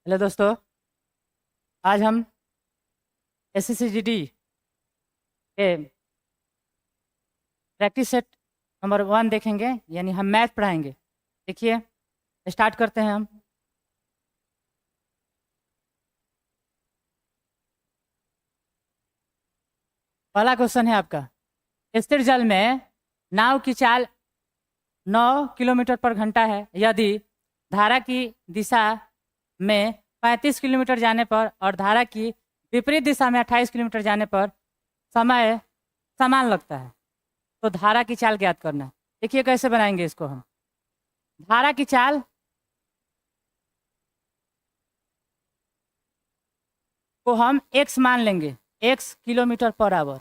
Hello दोस्तों, आज हम एसएससीजीडी के प्रैक्टिस सेट नंबर 1 देखेंगे, यानी हम मैथ पढ़ाएंगे। देखिए, स्टार्ट करते हैं हम। पहला क्वेश्चन है आपका, स्थिर जल में नाव की चाल 9 किलोमीटर पर घंटा है यदि धारा की दिशा में 35 किलोमीटर जाने पर और धारा की विपरीत दिशा में 28 किलोमीटर जाने पर समय समान लगता है, तो धारा की चाल ज्ञात करना है। देखिए कैसे बनाएंगे इसको हम। धारा की चाल को हम x मान लेंगे, x किलोमीटर पर आवर।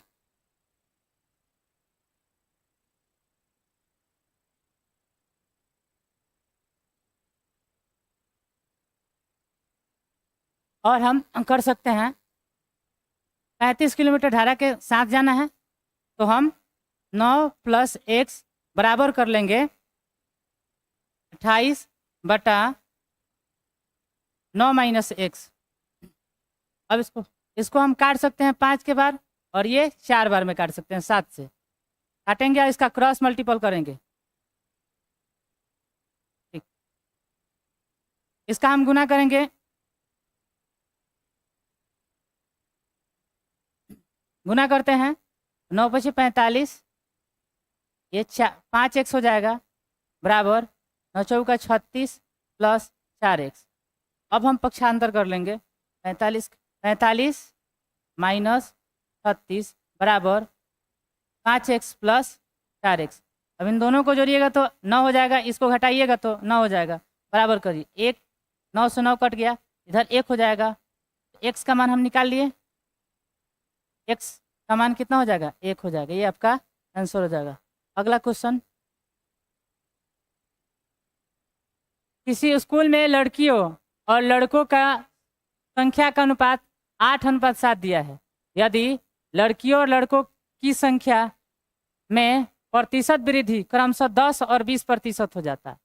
और हम कर सकते हैं 35 किलोमीटर धारा के साथ जाना है, तो हम 9 + x बराबर कर लेंगे 28/9 - x। अब इसको हम काट सकते हैं 5 के बार, और ये 4 बार में काट सकते हैं, 7 से काटेंगे और इसका क्रॉस मल्टीपल करेंगे। ठीक, इसका हम गुना करेंगे। गुना करते हैं, 9 × 5 = 45, ये 5x हो जाएगा, बराबर 9 × 4 = 36 + 4x। अब हम पक्षांतर कर लेंगे, 45 - 36 बराबर 5x + 4x। अब इन दोनों को जोड़िएगा तो 9 हो जाएगा, इसको घटाइएगा तो 9 हो जाएगा, बराबर करिए। 1 9 से 9 कट गया, इधर 1 हो जाएगा। x का मान हम निकाल लिए, x का मान कितना हो जाएगा? 1 हो जाएगा। ये आपका आंसर हो जाएगा। अगला क्वेश्चन, किसी स्कूल में लड़कियों और लड़कों का संख्या का अनुपात 8:7 दिया है। यदि लड़कियों और लड़कों की संख्या में प्रतिशत वृद्धि क्रमशः 10 और 20% हो जाता है,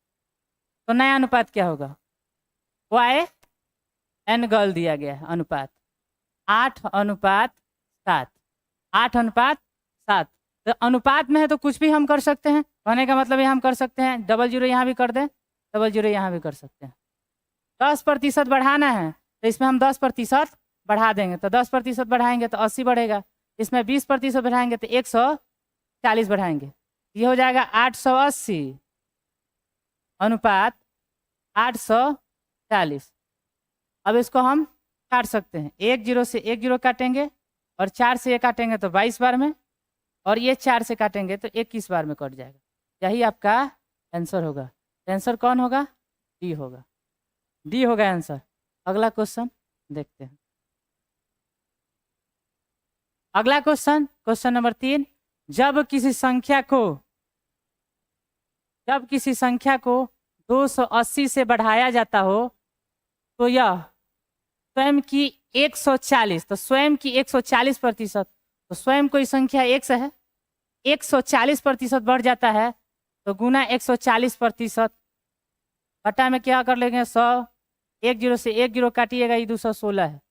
तो नया अनुपात क्या होगा? y(n) गर्ल दिया गया है, अनुपात 8:7। 8:7, तो अनुपात में है तो कुछ भी हम कर सकते हैं। कहने का मतलब ये हम कर सकते हैं, 00 यहाँ भी कर दें, 00 यहाँ भी कर सकते हैं। 10% बढ़ाना है तो इसमें हम 10% बढ़ा देंगे, तो 10% बढ़ाएंगे तो 80 बढ़ेगा। इसमें 20% बढ़ाएंगे तो 140 बढ़ाएंगे, ये हो जाएगा 880 अनुपात 840। अब इसको हम काट सकते हैं, 1 0 से 1 0 काटेंगे, और 4 से 1 काटेंगे तो 22 बार में, और ये 4 से काटेंगे तो 21 बार में कट जाएगा। यही आपका आंसर होगा। आंसर कौन होगा? डी होगा। डी होगा आंसर। अगला क्वेश्चन देखते हैं। अगला क्वेश्चन, क्वेश्चन नंबर 3, जब किसी संख्या को 280 से बढ़ाया जाता हो तो यह स्वयं की 140, तो स्वयं की 140%, तो स्वयं कोई संख्या x है, 140% बढ़ जाता है, तो गुना 140%, बटा में क्या कर लेंगे 100, 1 0 से 1 0 काटिएगा, ये 216 है।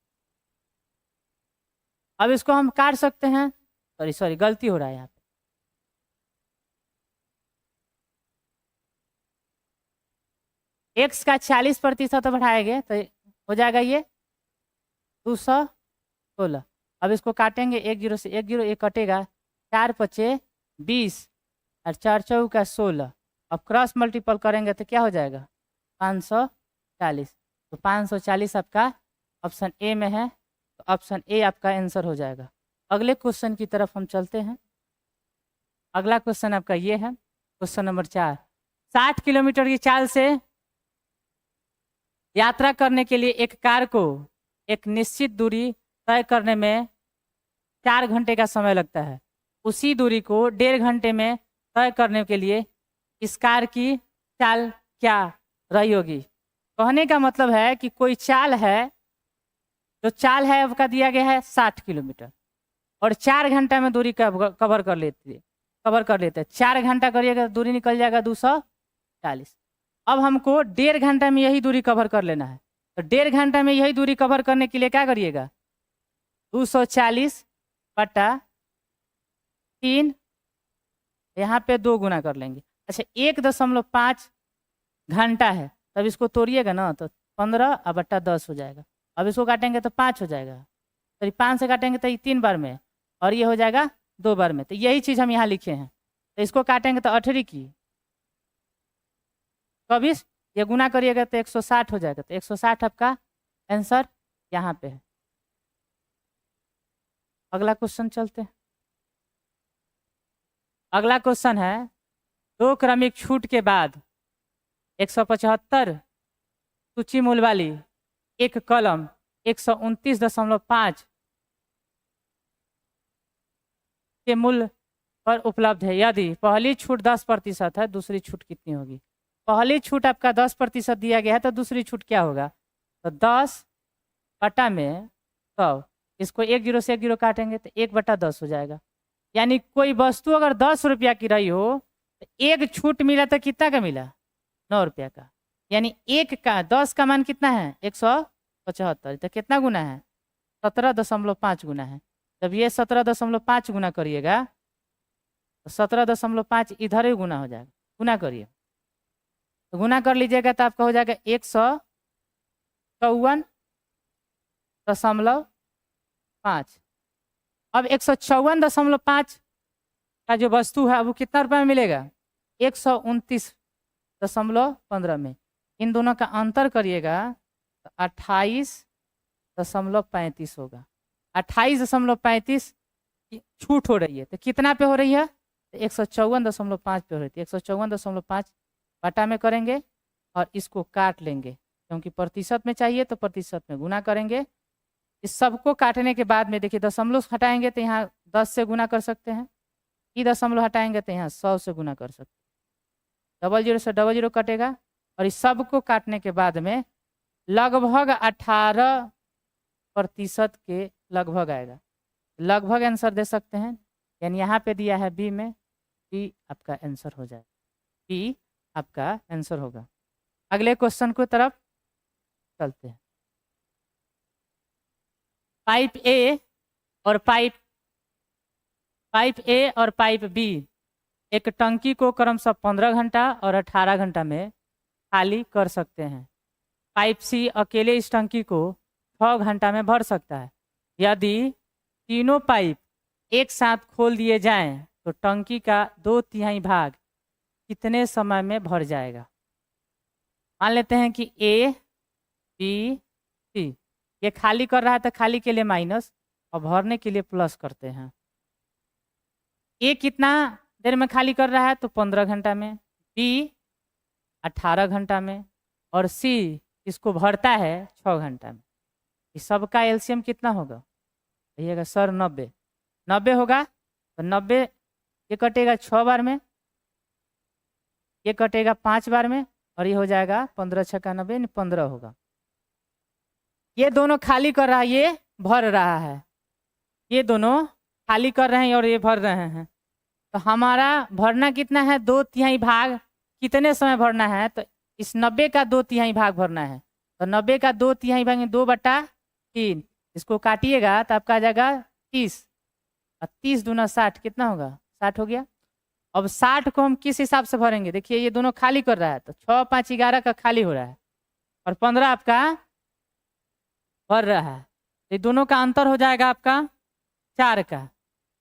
अब इसको हम काट सकते हैं, सॉरी गलती हो रहा है यहाँ पे। x का 40% बढ़ाएंगे तो हो जाएगा ये 216। अब इसको काटेंगे, 1 0 से 1 0, ये कटेगा, 4 × 5 = 20 और 4 × 4 = 16। अब क्रॉस मल्टीपल करेंगे तो क्या हो जाएगा? 540। तो 540 आपका ऑप्शन ए में है, तो ऑप्शन ए आपका आंसर हो जाएगा। अगले क्वेश्चन की तरफ हम चलते हैं। अगला क्वेश्चन आपका ये है, क्वेश्चन नंबर 4, 60 किलोमीटर की चाल से यात्रा करने के लिए एक कार को एक निश्चित दूरी तय करने में 4 घंटे का समय लगता है। उसी दूरी को 1.5 घंटे में तय करने के लिए इस कार की चाल क्या रही होगी? कहने का मतलब है कि कोई चाल है, जो चाल है उसका दिया गया है 60 किलोमीटर, और 4 घंटा में दूरी कवर कर लेते हैं। 4 घंटा करिएगा तो दूरी निकल जाएगा 240। अब हमको 1.5 घंटा में यही दूरी कवर कर लेना है, तो 1.5 घंटा में यही दूरी कवर करने के लिए क्या करिएगा, 240/3, यहाँ पे 2 गुना कर लेंगे। अच्छा 1.5 घंटा है, तब इसको तोड़िएगा ना तो 15/10 हो जाएगा। अब इसको काटेंगे तो 5 हो जाएगा, तो 5 से काटेंगे तो ये 3 बार में, और ये हो जाएगा 2 बार में। तो यही चीज़ हम यहाँ लिखे हैं। तो इसको काटेंगे तो 18 की 24, ये गुना करिएगा तो 160 हो जाएगा। तो 160 आपका आंसर यहाँ पे है। अगला क्वेश्चन चलते हैं। अगला क्वेश्चन है, 2 क्रमिक छूट के बाद 175 सूची मूल्य वाली एक कलम 129.5 के मूल्य पर उपलब्ध है। यदि पहली छूट 10% है, दूसरी छूट कितनी होगी? पहली छूट आपका 10% दिया गया है, तो दूसरी छूट क्या होगा? तो 10/100, इसको 1 0 से 1 0 काटेंगे तो 1/10 हो जाएगा। यानी कोई वस्तु अगर 10 रुपया की रही हो तो एक छूट मिला तो कितना का मिला? 9 रुपया का। यानी 1 का 10 का मान कितना है? 175। तो कितना गुना है? 17.5 गुना है। जब ये 17.5 गुना करिएगा तो 17.5 इधर ही गुना हो जाएगा। गुना करिए तो गुना कर लीजिएगा तो आपका हो जाएगा 154.5। अब 154.5 का जो वस्तु है वो कितना रुपये में मिलेगा? 129.15 में। इन दोनों का अंतर करिएगा तो 28.35 होगा। 28.35 छूट हो रही है तो कितना पे हो रही है? तो 154.5 पे हो रही थी। 154.5 बटा में करेंगे और इसको काट लेंगे, क्योंकि प्रतिशत में चाहिए तो प्रतिशत में गुना करेंगे। इस सबको काटने के बाद में देखिए दशमलव हटाएंगे तो यहाँ 10 से गुना कर सकते हैं, ई दशमलव हटाएंगे तो यहाँ 100 से गुना कर सकते हैं। 00 से 00 कटेगा और इस सब को काटने के बाद में लगभग 18% के लगभग आएगा। लगभग आंसर दे सकते हैं, यानी यहाँ पे दिया है बी में, बी आपका आंसर हो जाएगा। बी आपका आंसर होगा। अगले क्वेश्चन की तरफ चलते हैं। पाइप ए और पाइप ए और पाइप बी एक टंकी को क्रमशः 15 घंटा और 18 घंटा में खाली कर सकते हैं। पाइप सी अकेले इस टंकी को 6 घंटा में भर सकता है। यदि तीनों पाइप एक साथ खोल दिए जाएं तो टंकी का 2/3 भाग कितने समय में भर जाएगा? मान लेते हैं कि ए बी सी ये खाली कर रहा है तो खाली के लिए माइनस और भरने के लिए प्लस करते हैं। ए कितना देर में खाली कर रहा है? तो 15 घंटा में, बी 18 घंटा में और सी इसको भरता है 6 घंटा में। इस सब का एलसीएम कितना होगा? कहिएगा सर 90। 90 होगा तो 90 ये कटेगा 6 बार में, ये कटेगा 5 बार में और ये हो जाएगा 15 × 6 = 90, 15 होगा। ये दोनों खाली कर रहा है, ये भर रहा है। ये दोनों खाली कर रहे हैं और ये भर रहे हैं। तो हमारा भरना कितना है? 2/3 भाग। कितने समय भरना है? तो इस 90 का 2/3 भाग भरना है। तो 90 का 2/3 भाग में 2/3, इसको काटिएगा तो आपका आ जाएगा 30 और 30 दूना 60 कितना होगा? 60 हो गया। अब 60 को हम किस हिसाब से भरेंगे? देखिए ये दोनों खाली कर रहा है तो 6 × 5 = 11 का खाली हो रहा है और 15 आपका भर रहा है। तो ये दोनों का अंतर हो जाएगा आपका 4 का।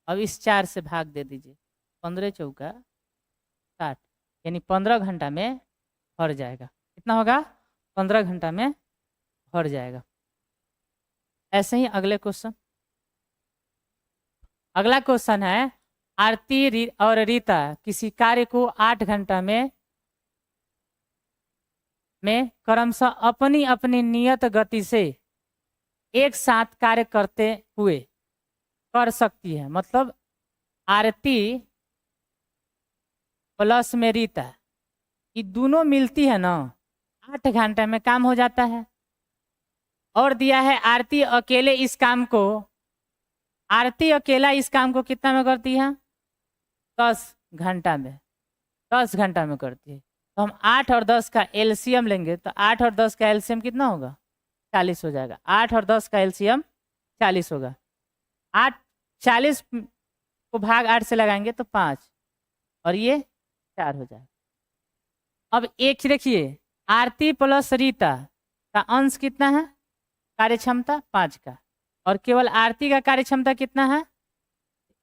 अब इस 4 से भाग दे दीजिए, 15 × 4 = 60, यानी 15 घंटा में भर जाएगा। कितना होगा? 15 घंटा में भर जाएगा। ऐसे ही अगले क्वेश्चन। अगला क्वेश्चन है, आरती और रीता किसी कार्य को 8 घंटा में क्रमशः अपनी अपनी नियत गति से एक साथ कार्य करते हुए कर सकती है। मतलब आरती प्लस में रीता, ये दोनों मिलती है ना, 8 घंटे में काम हो जाता है। और दिया है आरती अकेले इस काम को, आरती अकेला इस काम को कितना में करती है? 10 घंटा में, 10 घंटा में करती है। तो हम 8 और 10 का एलसीएम लेंगे तो 8 और 10 का एलसीएम कितना होगा? 40 हो जाएगा। 8 और 10 का एलसीएम 40 होगा। 8 40 को भाग 8 से लगाएंगे तो 5 और ये 4 हो जाएगा। अब एक देखिए, आरती प्लस रीता का अंश कितना है? कार्यक्षमता 5 का, और केवल आरती का कार्यक्षमता कितना है?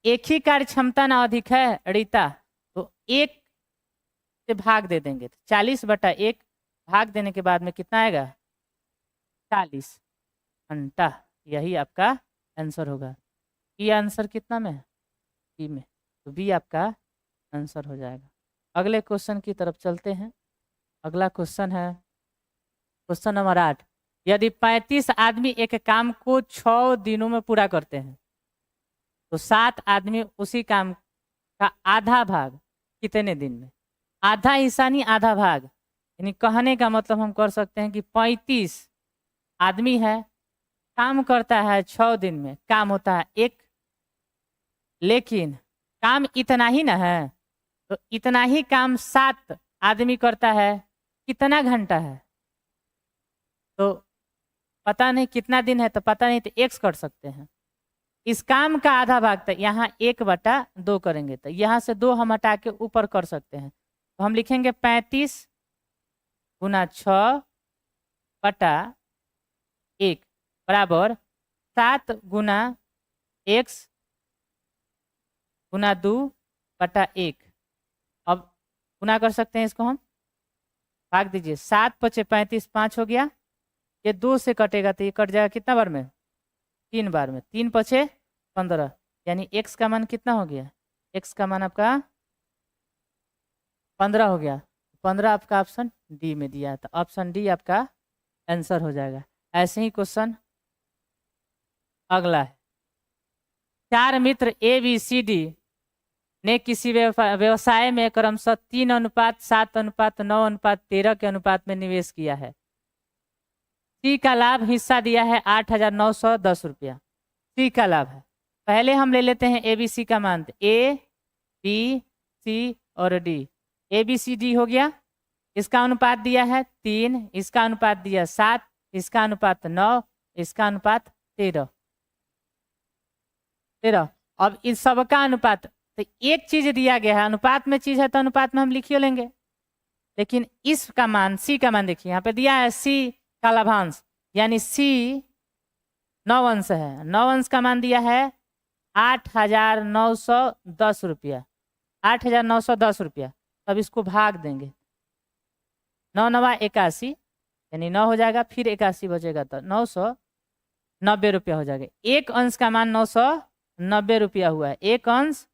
एक ही कार्यक्षमता ना अधिक है रीता, तो 1 से भाग दे देंगे तो 40/1 भाग देने के बाद में कितना आएगा? 40 घंटा। यही आपका आंसर होगा। ये आंसर कितना में है? बी में, तो बी आपका आंसर हो जाएगा। अगले क्वेश्चन की तरफ चलते हैं। अगला क्वेश्चन है क्वेश्चन नंबर 8। यदि 35 आदमी एक काम को 6 दिनों में पूरा करते हैं तो 7 आदमी उसी काम का आधा भाग कितने दिन में? आधा हिस्सा नहीं, आधा भाग। यानी कहने का मतलब हम कर सकते हैं कि 35 आदमी है, काम करता है 6 दिन में, काम होता है 1, लेकिन काम इतना ही ना है, तो इतना ही काम 7 आदमी करता है, कितना घंटा है? तो पता नहीं कितना दिन है, तो पता नहीं, तो x कर सकते हैं। इस काम का आधा भाग तो यहाँ 1/2 करेंगे, तो यहाँ से 2 हम हटा के ऊपर कर सकते हैं। तो हम लिखेंगे 35 गुना 6/1 बराबर 7 गुना x गुना 2/1। अब गुना कर सकते हैं, इसको हम भाग दीजिए। 7 × 35 5 हो गया, ये 2 से कटेगा तो ये कट जाएगा कितना बार में? 3 बार में। 3 × 15, यानी x का मान कितना हो गया? x का मान आपका 15 हो गया। 15 आपका ऑप्शन डी में दिया है, तो ऑप्शन डी आपका आंसर हो जाएगा। ऐसे ही क्वेश्चन अगला है। 4 मित्र ABCD ने किसी व्यवसाय में क्रमशः 3:7, 7:9, 9:13 के अनुपात में निवेश किया है। सी का लाभ हिस्सा दिया है 8,910 रुपया। सी का लाभ है। पहले हम ले लेते हैं ABC का मान, A, B, C और D। ABCD हो गया, इसका अनुपात दिया है 3, इसका अनुपात दिया 7, इसका अनुपात 9, इसका अनुपात 13। अब इस सबका अनुपात, तो एक चीज दिया गया है, अनुपात में चीज है तो अनुपात में हम लिखिए लेंगे, लेकिन इसका मान C का मान देखिए, यहाँ पे दिया है C का लाभांश, यानी C 9 अंश है। 9 अंश का मान दिया है 8,910 रुपया। 8,910 रुपया। तब इसको भाग देंगे, 9 9 81, यानी 9 हो जाएगा, फिर 81 बचेगा तो 990 रुपया हो जाएगा। एक अंश का मान 990 रुपया हुआ है। एक अंश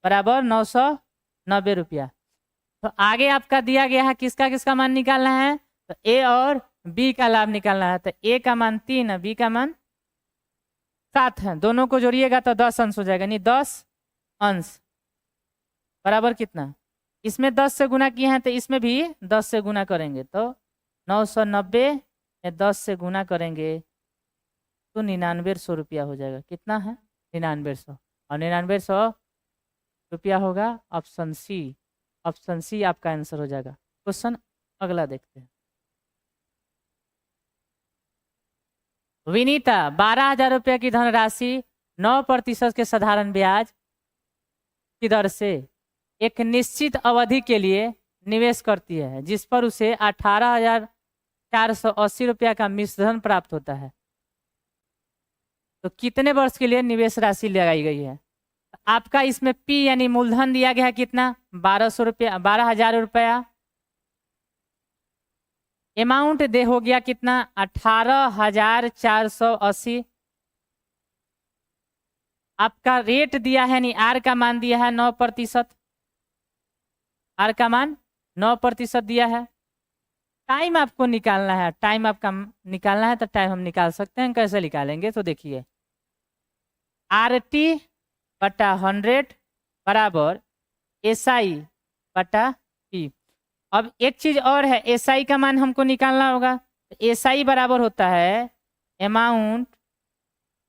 बराबर 990 रुपया। तो आगे आपका दिया गया है किसका किसका मान निकालना है, तो A और B का लाभ निकालना है। तो A का मान 3 है, B का मान 7 है। दोनों को जोड़िएगा तो 10 अंश हो जाएगा, यानी 10 अंश बराबर कितना? इसमें 10 से गुना किए हैं तो इसमें भी 10 से गुना करेंगे, तो 990 में 10 से गुना करेंगे तो 9900 रुपया हो जाएगा। कितना है? 9900। और 9900 रुपया होगा ऑप्शन सी। ऑप्शन सी आपका आंसर हो जाएगा। क्वेश्चन अगला देखते हैं। विनीता 12,000 रुपये की धनराशि 9% के साधारण ब्याज की दर से एक निश्चित अवधि के लिए निवेश करती है, जिस पर उसे 18,480 रुपया का मिश्रधन प्राप्त होता है। तो कितने वर्ष के लिए निवेश राशि लगाई गई है? आपका इसमें P यानी मूलधन दिया गया है कितना? 1200 रुपया, 12,000 रुपया। अमाउंट दे हो गया कितना? 18,480। आपका रेट दिया है यानी R का मान दिया है 9%। R का मान 9% दिया है। टाइम आपको निकालना है, टाइम आपका निकालना है तो टाइम हम निकाल सकते हैं। कैसे निकालेंगे तो देखिए, RT/100 बराबर SI/P। अब एक चीज और है, SI का मान हमको निकालना होगा। तो SI बराबर होता है अमाउंट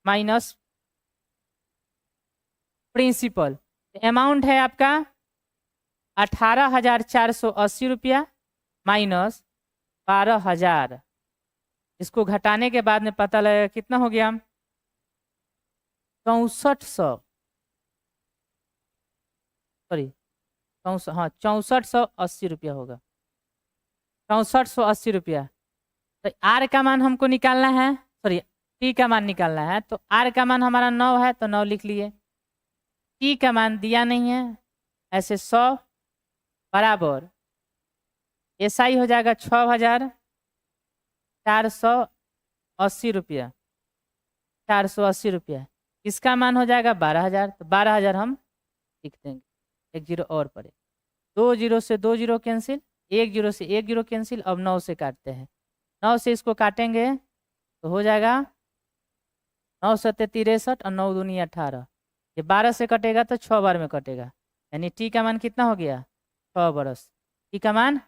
माइनस प्रिंसिपल। अमाउंट है आपका 18,480 रुपया माइनस 12,000। इसको घटाने के बाद में पता लगेगा कितना हो गया, 6400, सॉरी 6480 रुपया होगा, 6480 रुपया। तो आर का मान हमको निकालना है, सॉरी टी का मान निकालना है। तो आर का मान हमारा 9 है तो 9 लिख लिए। टी का मान दिया नहीं है, ऐसे 100 बराबर एसआई हो जाएगा 6480 रुपया, 480 रुपया। इसका मान हो जाएगा 12000, तो 12000 हम लिख देंगे, एक जीरो और पड़े। 2 जीरो से 2 जीरो कैंसिल, 1 जीरो से 1 जीरो कैंसिल। अब 9 से काटते हैं, 9 से इसको काटेंगे तो हो जाएगा 9 सत्ते 63 और 9 दूनी 18। ये 12 से कटेगा तो 6 बार में कटेगा, यानी टी का मान कितना हो गया, 6 बरस। टी का मान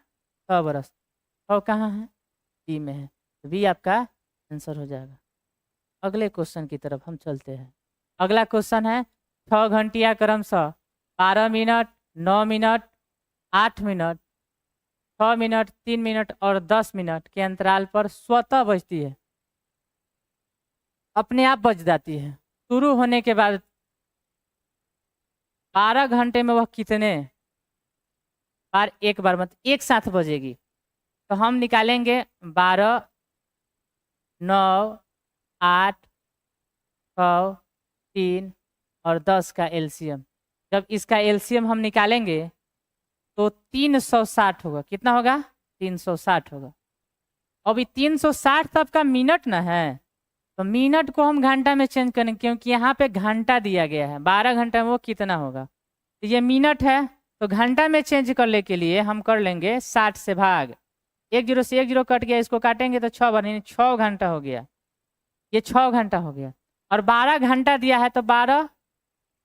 6 बरस। 6 कहाँ है, बी में है, तो बी आपका आंसर हो जाएगा। अगले क्वेश्चन की तरफ हम चलते हैं। अगला क्वेश्चन है 6 घंटिया क्रमशः 12 minute, 9 minute, 8 minute, 6 minute, 3 minute और 10 मिनट के अंतराल पर स्वतः बजती है, अपने आप बज जाती है। शुरू होने के बाद 12 घंटे में वह कितने बार, एक बार मत एक साथ बजेगी। तो हम निकालेंगे 12, 9, 8, 6, 3 और 10 का एलसीएम। जब इसका एलसीएम हम निकालेंगे तो 360 होगा। कितना होगा, 360 होगा। अभी 360 तो आपका मिनट ना है, तो मिनट को हम घंटा में चेंज करेंगे, क्योंकि यहाँ पे घंटा दिया गया है। 12 घंटा में वो कितना होगा, तो ये मिनट है, तो घंटा में चेंज करने के लिए हम कर लेंगे 60 से भाग। 1 जीरो से 1 जीरो कट गया, इसको काटेंगे तो 6 बार, यानी 6 घंटा हो गया। ये 6 घंटा हो गया। और 12 घंटा दिया है तो 12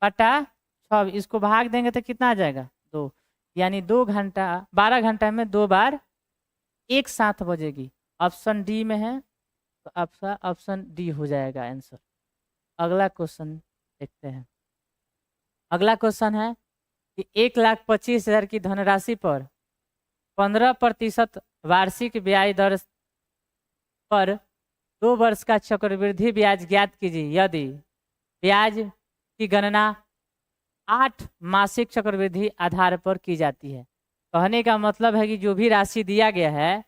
बटा 6, इसको भाग देंगे तो कितना आ जाएगा, 2, यानी 2 घंटा, 12 घंटा में 2 बार एक साथ बजेगी। ऑप्शन डी में है, तो आपका ऑप्शन डी हो जाएगा आंसर। अगला क्वेश्चन देखते हैं। अगला क्वेश्चन है कि 1,25,000 की धनराशि पर 15% वार्षिक ब्याज दर पर 2 वर्ष का चक्रवृद्धि ब्याज ज्ञात कीजिए यदि ब्याज की गणना 8 मासिक चक्रवृद्धि आधार पर की जाती है। कहने का मतलब है कि जो भी राशि दिया गया है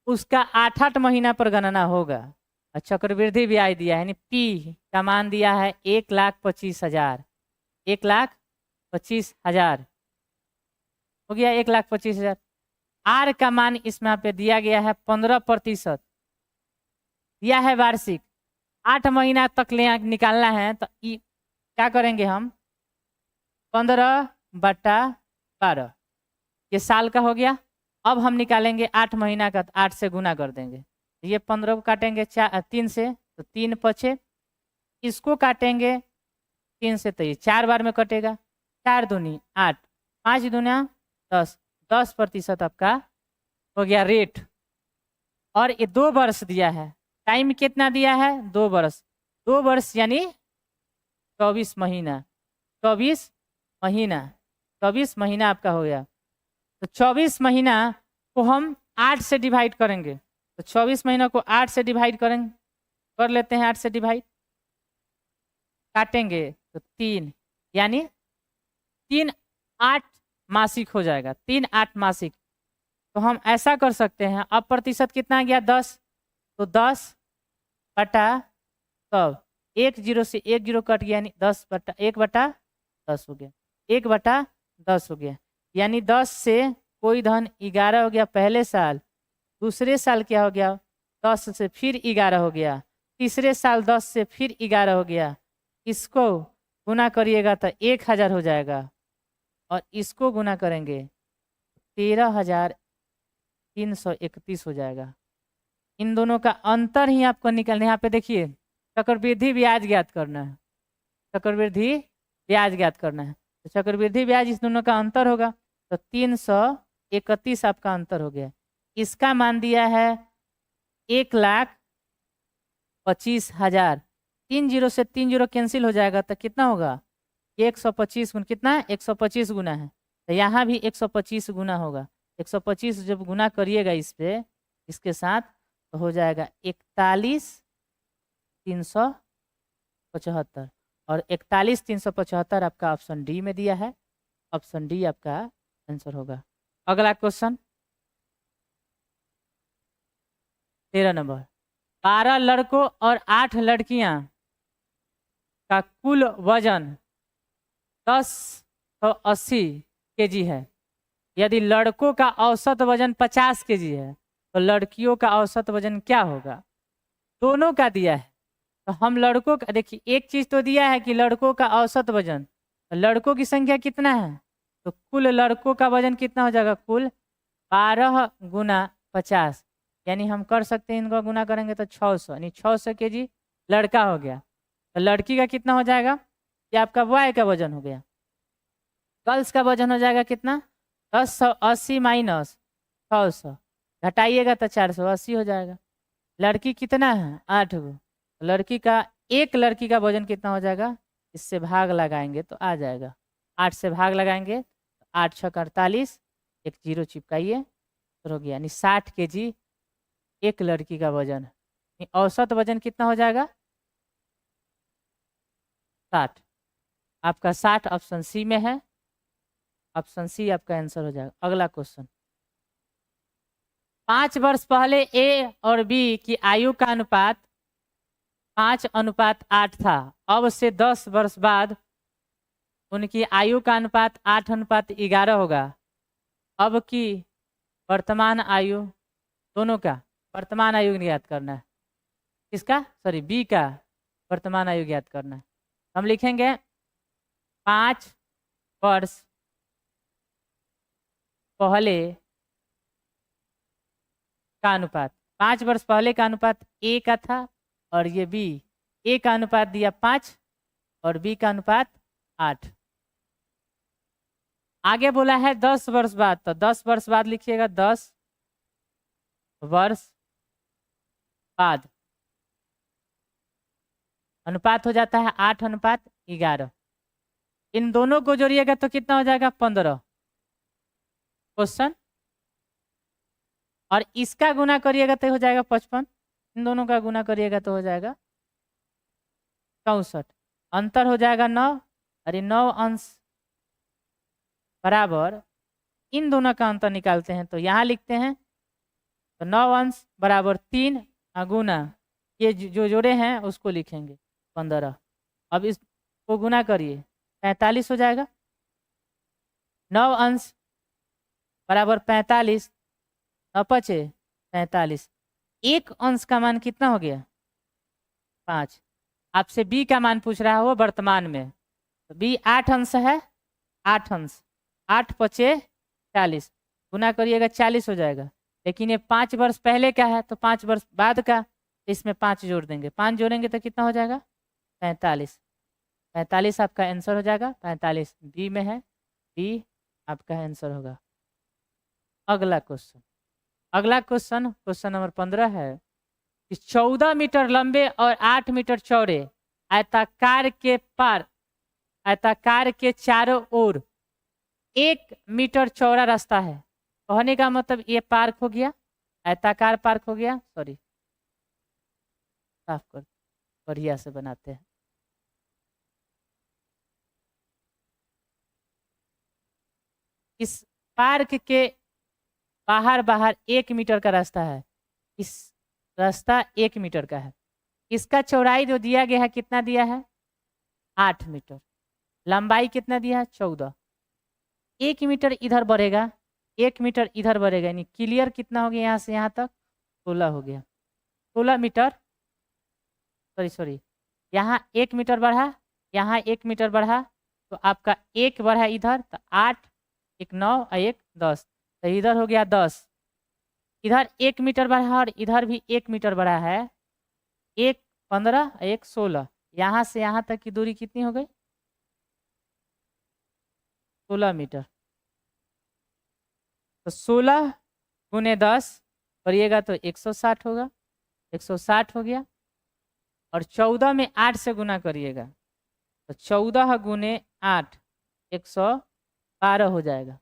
उसका 8-8 महीना पर गणना होगा। और चक्रवृद्धि ब्याज दिया है, यानी पी का मान दिया है 1,25,000, 1,25,000 हो गया, 1,25,000। आर का मान इसमें यहाँ पे दिया गया है 15% दिया है वार्षिक, 8 महीना तक ले निकालना है। तो क्या करेंगे हम, 15/12, ये साल का हो गया। अब हम निकालेंगे 8 महीना का, तो 8 से गुना कर देंगे। ये 15 को काटेंगे 3 से, तो 3 पचे, इसको काटेंगे 3 से, तो ये 4 बार में कटेगा। 4 दूनी 8, 5 दूना 10, 10% आपका हो गया रेट। और ये 2 वर्ष दिया है, टाइम कितना दिया है, 2 वर्ष। 2 वर्ष यानी 24 महीना, 24 महीना, 24 महीना आपका हो गया। तो 24 महीना को हम 8 से डिवाइड करेंगे, तो 24 महीना को 8 से डिवाइड करेंगे, कर लेते हैं 8 से डिवाइड, काटेंगे तो 3, यानी 3 8 मासिक हो जाएगा, 3 8 मासिक। तो हम ऐसा कर सकते हैं, अब प्रतिशत कितना आ गया, 10, तो 10 बटा तब 1 जीरो से 1 जीरो कट गया, यानी 1/10 हो गया, 1/10 हो गया। यानी 10 से कोई धन 11 हो गया पहले साल, दूसरे साल क्या हो गया, 10 से फिर 11 हो गया, तीसरे साल 10 से फिर 11 हो गया। इसको गुना करिएगा तो 1000 हो जाएगा, और इसको गुना करेंगे 13,331 हो जाएगा। इन दोनों का अंतर ही आपको निकलना है। यहाँ पे देखिए चक्रवृद्धि ब्याज ज्ञात करना है, चक्रवृद्धि ब्याज ज्ञात करना है। तो चक्रवृद्धि ब्याज इस दोनों का अंतर होगा, तो 331 आपका अंतर हो गया। इसका मान दिया है 1,25,000। 3 जीरो से 3 जीरो कैंसिल हो जाएगा, तो कितना होगा, 125 गुना, कितना 125 गुना है, तो यहाँ भी 125 गुना होगा। 125 जब गुना करिएगा इस पे, इसके साथ, तो हो जाएगा 41,375 और 41,375 आपका ऑप्शन डी में दिया है। ऑप्शन डी आपका आंसर होगा। अगला क्वेश्चन 13 नंबर। 12 लड़कों और 8 लड़कियां का कुल वजन 1080 केजी है। यदि लड़कों का औसत वजन 50 केजी है तो लड़कियों का औसत वजन क्या होगा? दोनों का दिया है तो हम लड़कों का, देखिए एक चीज तो दिया है कि लड़कों का औसत वजन, तो लड़कों की संख्या कितना है तो कुल लड़कों का वजन कितना हो जाएगा? कुल 12 गुना 50, यानी हम कर सकते हैं इनको गुना करेंगे तो 600, यानी 600 केजी लड़का हो गया। तो लड़की का कितना हो जाएगा? ये आपका वाई का वजन हो गया। गर्ल्स का वजन हो जाएगा कितना? 1080 माइनस 600, घटाइएगा तो 480 हो जाएगा। लड़की कितना है? 8 गो। लड़की का, एक लड़की का वजन कितना हो जाएगा? इससे भाग लगाएंगे तो आ जाएगा, 8 से भाग लगाएंगे तो 8 छक 48, एक जीरो चिपकाइए तो हो गया, यानी 60 केजी एक लड़की का वजन। औसत वजन कितना हो जाएगा? 60। आपका 60 ऑप्शन सी में है। ऑप्शन सी आपका आंसर हो जाएगा। अगला क्वेश्चन 5 वर्ष पहले ए और बी की आयु का अनुपात 5:8 था। अब से 10 वर्ष बाद उनकी आयु का अनुपात 8:11 होगा। अब की वर्तमान आयु, दोनों का वर्तमान आयु ज्ञात करना है। किसका? सॉरी, बी का वर्तमान आयु ज्ञात करना है। हम लिखेंगे 5 वर्ष पहले का अनुपात, 5 वर्ष पहले का अनुपात ए का था और ये बी। ए का अनुपात दिया 5 और बी का अनुपात 8। आगे बोला है 10 वर्ष बाद, तो 10 वर्ष बाद लिखिएगा 10 वर्ष बाद अनुपात हो जाता है 8:11। इन दोनों को जोड़िएगा तो कितना हो जाएगा? 15 क्वेश्चन, और इसका गुना करिएगा तो हो जाएगा 55। इन दोनों का गुना करिएगा तो हो जाएगा 64। अंतर हो जाएगा 9, और 9 अंश बराबर, इन दोनों का अंतर निकालते हैं तो यहाँ लिखते हैं तो 9 अंश बराबर 3 गुना ये जो जोड़े हैं उसको लिखेंगे 15। अब इसको गुना करिए 45 हो जाएगा। 9 अंश बराबर 45, 9 पचे 45। एक अंश का मान कितना हो गया? 5। आपसे बी का मान पूछ रहा है वो वर्तमान में, तो बी 8 अंश है। 8 अंश, 8 पचे 40, गुना करिएगा 40 हो जाएगा। लेकिन ये 5 वर्ष पहले का है तो 5 वर्ष बाद का, इसमें 5 जोड़ देंगे। 5 जोड़ेंगे तो कितना हो जाएगा? 45। 45 आपका आंसर हो जाएगा। 45 बी में है, बी आपका आंसर होगा। अगला क्वेश्चन, अगला क्वेश्चन क्वेश्चन नंबर 15 है कि 14 मीटर लंबे और 8 मीटर चौड़े आयताकार के पार, आयताकार के चारों ओर 1 मीटर चौड़ा रास्ता है। कहने का मतलब ये पार्क हो गया, आयताकार पार्क हो गया। सॉरी, साफ कर, बढ़िया से बनाते हैं। इस पार्क के बाहर 1 मीटर का रास्ता है। इस रास्ता 1 मीटर का है। इसका चौड़ाई जो दिया गया है कितना दिया है? 8 मीटर। लंबाई कितना दिया है? 14। 1 मीटर इधर बढ़ेगा, 1 मीटर इधर बढ़ेगा, यानी क्लियर कितना हो गया? यहाँ से यहाँ तक 16 हो गया। 16 मीटर, सॉरी, यहाँ 1 मीटर बढ़ा, यहाँ 1 मीटर बढ़ा, तो आपका 1 बढ़ा इधर, तो 8, 1 9 और 1 10, तो इधर हो गया 10। इधर 1 मीटर बढ़ा और इधर भी 1 मीटर बढ़ा है, 1 15 और 1 16। यहाँ से यहाँ तक की दूरी कितनी हो गई? 16 मीटर। तो 16 गुने 10 करिएगा तो 160 होगा, 160 हो गया। और 14 में 8 से गुना करिएगा तो 14 गुने 8 112 हो जाएगा।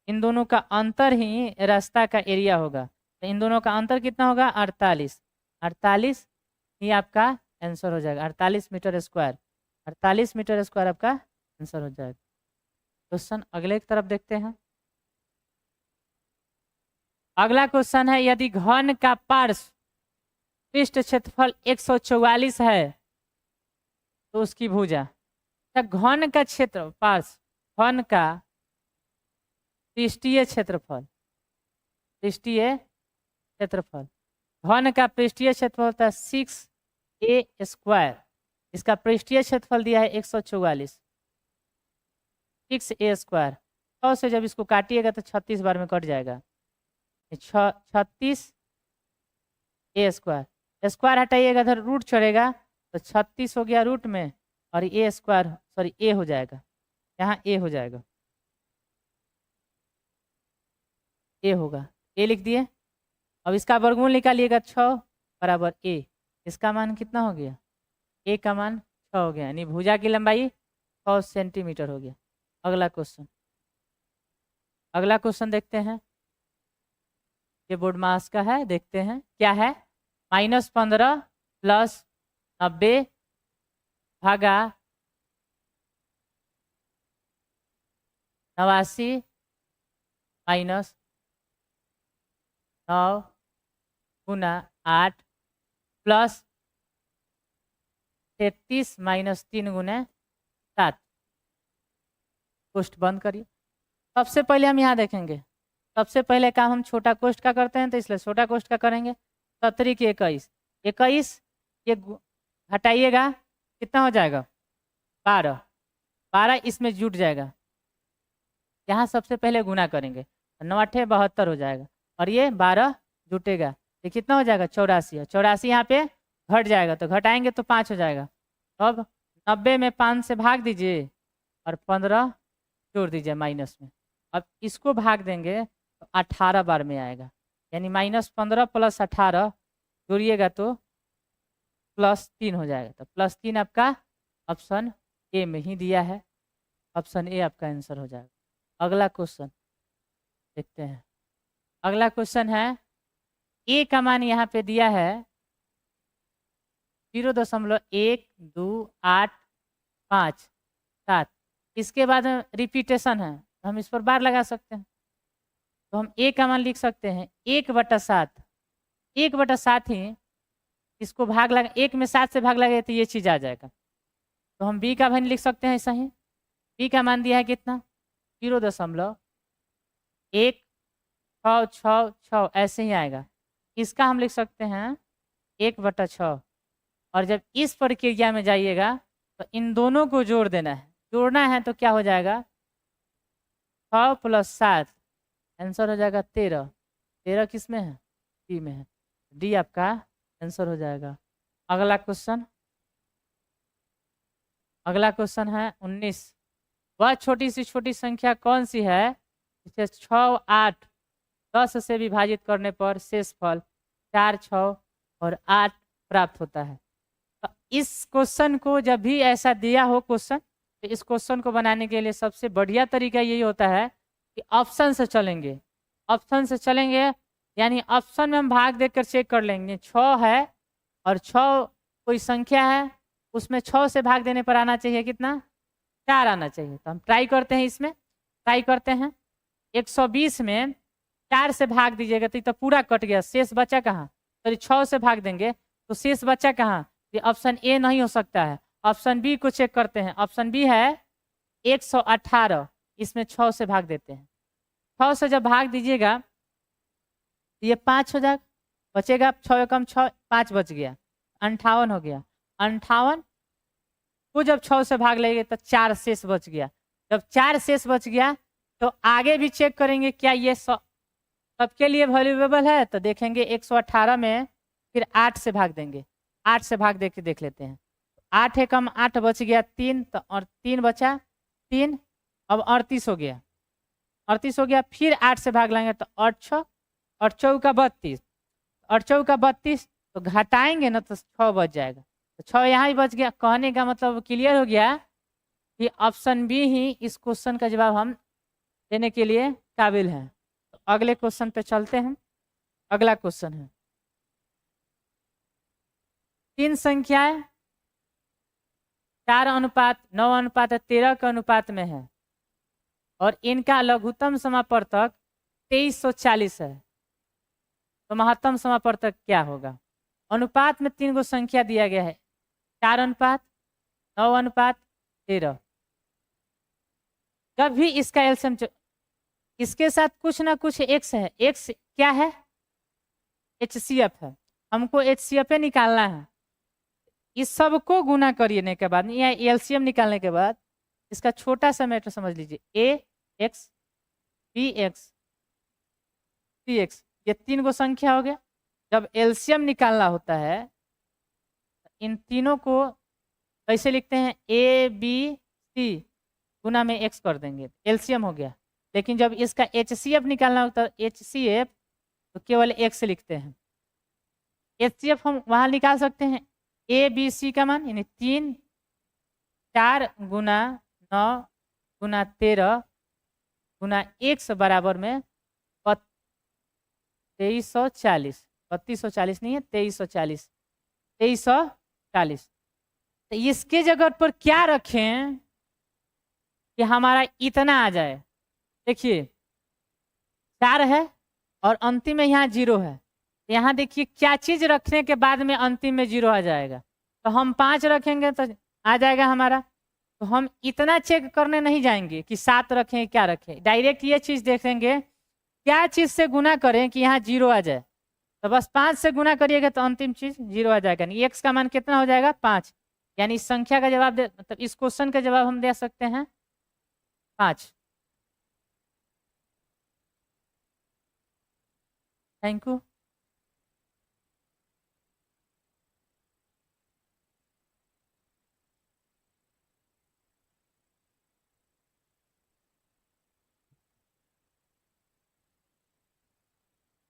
इन दोनों का अंतर ही रास्ता का एरिया होगा। तो इन दोनों का अंतर कितना होगा? 48। 48 ये आपका आंसर हो जाएगा, 48 मीटर स्क्वायर। 48 मीटर स्क्वायर आपका आंसर हो जाएगा। क्वेश्चन अगले की तरफ देखते हैं। अगला क्वेश्चन है, यदि घन का पार्श्व पृष्ठ क्षेत्रफल 144 है तो उसकी भुजा। घन का क्षेत्र पार्श्व, घन का पृष्ठीय क्षेत्रफल, पृष्ठीय क्षेत्रफल, घन का पृष्ठीय क्षेत्रफल होता है 6a स्क्वायर। इसका पृष्ठीय क्षेत्रफल दिया है 144, 6a स्क्वायर। 100 से जब इसको काटिएगा तो 36 बार में कट जाएगा, 36 a स्क्वायर। स्क्वायर हटाइएगा इधर रूट चढ़ेगा तो 36 हो गया रूट में, और ए स्क्वायर सॉरी ए हो जाएगा, यहाँ ए हो जाएगा, ए होगा, ए लिख दिए। अब इसका वर्गमूल निकालिएगा, 6 बराबर ए। इसका मान कितना हो गया, ए का मान 6 हो गया, यानी भुजा की लंबाई 6 सेंटीमीटर हो गया। अगला क्वेश्चन, अगला क्वेश्चन देखते हैं। ये बोर्ड मास का है, देखते हैं क्या है। -15 प्लस 90 भागा 89 माइनस 9 गुना 8 प्लस 33 माइनस 3 गुना 7। कोष्ठ बंद करिए। सबसे पहले हम यहाँ देखेंगे, सबसे पहले काम हम छोटा कोष्ठ का करते हैं, तो इसलिए छोटा कोष्ठ का करेंगे। 17 की 21, 21 ये हटाइएगा कितना हो जाएगा, 12, 12 इसमें जुट जाएगा। यहाँ सबसे पहले गुना करेंगे, 9 8 72 हो जाएगा, और ये 12 जुटेगा, ये कितना हो जाएगा 84 है। 84 यहाँ पे घट जाएगा, तो घटाएंगे तो 5 हो जाएगा। अब 90 में 5 से भाग दीजिए और 15 जोड़ दीजिए माइनस में। अब इसको भाग देंगे तो 18 बार में आएगा, यानी -15 प्लस 18 जोड़िएगा तो +3 हो जाएगा। तो +3 आपका ऑप्शन ए में ही दिया है, ऑप्शन ए आपका आंसर हो जाएगा। अगला क्वेश्चन देखते हैं। अगला क्वेश्चन है, ए का मान यहाँ पे दिया है 0.1285 इसके बाद रिपीटेशन है, तो हम इस पर बार लगा सकते हैं। तो हम ए का मान लिख सकते हैं 1/7, 1/7 ही इसको भाग लगा, 1 में 7 से भाग लगे तो ये चीज़ आ जाएगा। तो हम बी का मान लिख सकते हैं ऐसा ही। बी का मान दिया है कितना, 0.1666 ऐसे ही आएगा। इसका हम लिख सकते हैं 1/6, और जब इस प्रक्रिया में जाइएगा तो इन दोनों को जोड़ देना है। जोड़ना है तो क्या हो जाएगा, 6 + 7 आंसर हो जाएगा 13। 13 किस में है, डी में है, डी आपका आंसर हो जाएगा। अगला क्वेश्चन, अगला क्वेश्चन है 19। वह छोटी सी छोटी संख्या कौन सी है जिसे 6, 8, 10 से विभाजित करने पर शेषफल 4, 6 और 8 प्राप्त होता है। तो इस क्वेश्चन को जब भी ऐसा दिया हो क्वेश्चन, तो इस क्वेश्चन को बनाने के लिए सबसे बढ़िया तरीका यही होता है कि ऑप्शन से चलेंगे। ऑप्शन से चलेंगे यानी ऑप्शन में हम भाग देकर चेक कर लेंगे। 6 है और 6 कोई संख्या है, उसमें 6 से भाग देने पर आना चाहिए कितना, 4 आना चाहिए। तो हम ट्राई करते हैं, इसमें ट्राई करते हैं। 120 में 4 से भाग दीजिएगा तो ये तो पूरा कट गया, शेष बचा कहाँ, सॉरी 6 से भाग देंगे तो शेष बचा कहाँ, ये ऑप्शन ए नहीं हो सकता है। ऑप्शन बी को चेक करते हैं। ऑप्शन बी है 118, इसमें 6 से भाग देते हैं। 6 से जब भाग दीजिएगा तो ये 5 हो जाएगा, बचेगा 6 कम 6, 5 बच गया, 58 हो गया। 58 को जब 6 से भाग लेंगे तो 4 शेष बच गया। जब 4 शेष बच गया तो आगे भी चेक करेंगे क्या ये सबके लिए वैल्यूएबल है, तो देखेंगे 118 में फिर 8 से भाग देंगे, 8 से भाग दे के देख लेते हैं। 8 है कम 8 बच गया 3, तो और 3 बचा 3, अब 38 हो गया, 38 हो गया। फिर 8 से भाग लेंगे तो 8 6 और 4 का 32, 8 4 का 32, तो घटाएंगे ना तो 6 बच जाएगा, तो 6 यहाँ ही बच गया। कहने का मतलब क्लियर हो गया कि ऑप्शन बी ही इस क्वेश्चन का जवाब हम देने के लिए काबिल हैं। तो अगले क्वेश्चन पे चलते हैं। अगला क्वेश्चन है तीन संख्याएं 4:9:13 के अनुपात में है और इनका लघुत्तम समापवर्तक 2340 है, तो महत्तम समापवर्तक क्या होगा? अनुपात में 3 गो संख्या दिया गया है, 4:9:13। जब भी इसका एलसीएम इसके साथ कुछ ना कुछ एक्स है, एक्स क्या है? HCF है, हमको HCF निकालना है। इस सब को गुना करने के बाद या एलसीएम निकालने के बाद इसका छोटा सा मैटर समझ लीजिए, AX BX CX, ये 3 गो संख्या हो गया। जब एलसीएम निकालना होता है इन तीनों को कैसे लिखते हैं? ABC गुना में x कर देंगे, एलसीएम हो गया। लेकिन जब इसका HCF निकालना होता है, HCF तो केवल x लिखते हैं। HCF हम वहां निकाल सकते हैं ABC का मान, यानी 3 4 गुना 9 गुना 13 गुना x बराबर में 2340, 3240 नहीं है, 2340, 2340। तो इसके जगह पर क्या रखें कि हमारा इतना आ जाए? देखिए 4 है और अंतिम में यहाँ 0 है। यहाँ देखिए क्या चीज रखने के बाद में अंतिम में 0 आ जाएगा। तो हम 5 रखेंगे तो आ जाएगा हमारा। तो हम इतना चेक करने नहीं जाएंगे कि 7 रखें क्या रखें, डायरेक्ट ये चीज देखेंगे क्या चीज से गुना करें कि यहाँ 0 आ जाए। तो बस 5 से गुना करिएगा तो अंतिम चीज 0 आ जाएगा। नहीं, x का मान कितना हो जाएगा? 5। यानी इस संख्या का जवाब मतलब इस क्वेश्चन का जवाब हम दे सकते हैं 5। Thank you.